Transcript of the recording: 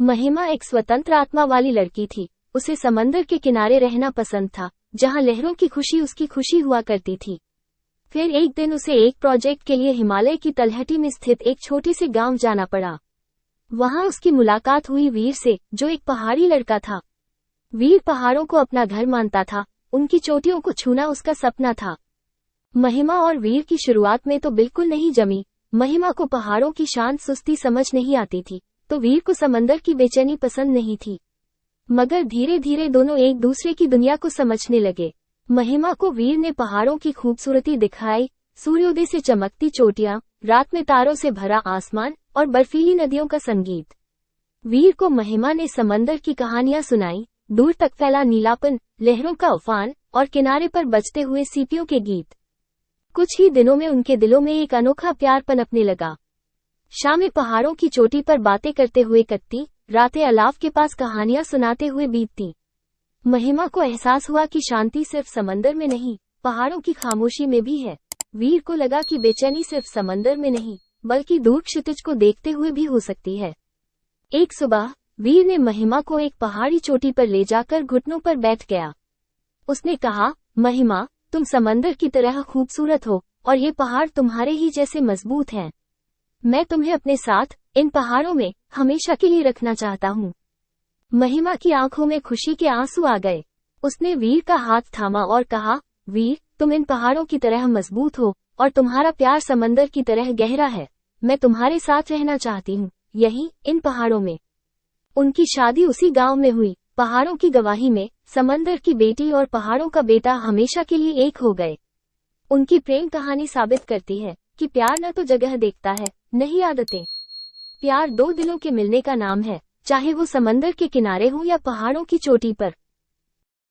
महिमा एक स्वतंत्र आत्मा वाली लड़की थी। उसे समंदर के किनारे रहना पसंद था, जहां लहरों की खुशी उसकी खुशी हुआ करती थी। फिर एक दिन उसे एक प्रोजेक्ट के लिए हिमालय की तलहटी में स्थित एक छोटे से गांव जाना पड़ा। वहां उसकी मुलाकात हुई वीर से, जो एक पहाड़ी लड़का था। वीर पहाड़ों को अपना घर मानता था, उनकी चोटियों को छूना उसका सपना था। महिमा और वीर की शुरुआत में तो बिल्कुल नहीं जमी। महिमा को पहाड़ों की शांत सुस्ती समझ नहीं आती थी, तो वीर को समंदर की बेचैनी पसंद नहीं थी। मगर धीरे धीरे दोनों एक दूसरे की दुनिया को समझने लगे। महिमा को वीर ने पहाड़ों की खूबसूरती दिखाई, सूर्योदय से चमकती चोटियां, रात में तारों से भरा आसमान और बर्फीली नदियों का संगीत। वीर को महिमा ने समंदर की कहानियां सुनाई, दूर तक फैला नीलापन, लहरों का उफान और किनारे पर बजते हुए सीपियों के गीत। कुछ ही दिनों में उनके दिलों में एक अनोखा प्यार पनपने लगा। शामें पहाड़ों की चोटी पर बातें करते हुए कटती, रातें अलाव के पास कहानियां सुनाते हुए बीतती। महिमा को एहसास हुआ कि शांति सिर्फ समंदर में नहीं, पहाड़ों की खामोशी में भी है। वीर को लगा कि बेचैनी सिर्फ समंदर में नहीं, बल्कि दूर क्षितिज को देखते हुए भी हो सकती है। एक सुबह वीर ने महिमा को एक पहाड़ी चोटी पर ले जाकर घुटनों पर बैठ गया। उसने कहा, महिमा, तुम समंदर की तरह खूबसूरत हो और ये पहाड़ तुम्हारे ही जैसे मजबूत हैं। मैं तुम्हें अपने साथ इन पहाड़ों में हमेशा के लिए रखना चाहता हूँ। महिमा की आंखों में खुशी के आंसू आ गए। उसने वीर का हाथ थामा और कहा, वीर, तुम इन पहाड़ों की तरह मजबूत हो और तुम्हारा प्यार समंदर की तरह गहरा है। मैं तुम्हारे साथ रहना चाहती हूँ, यहीं इन पहाड़ों में। उनकी शादी उसी गांव में हुई। पहाड़ों की गवाही में समंदर की बेटी और पहाड़ों का बेटा हमेशा के लिए एक हो गए। उनकी प्रेम कहानी साबित करती है कि प्यार न तो जगह देखता है, नहीं आदतें। प्यार दो दिलों के मिलने का नाम है, चाहे वो समंदर के किनारे हो या पहाड़ों की चोटी पर।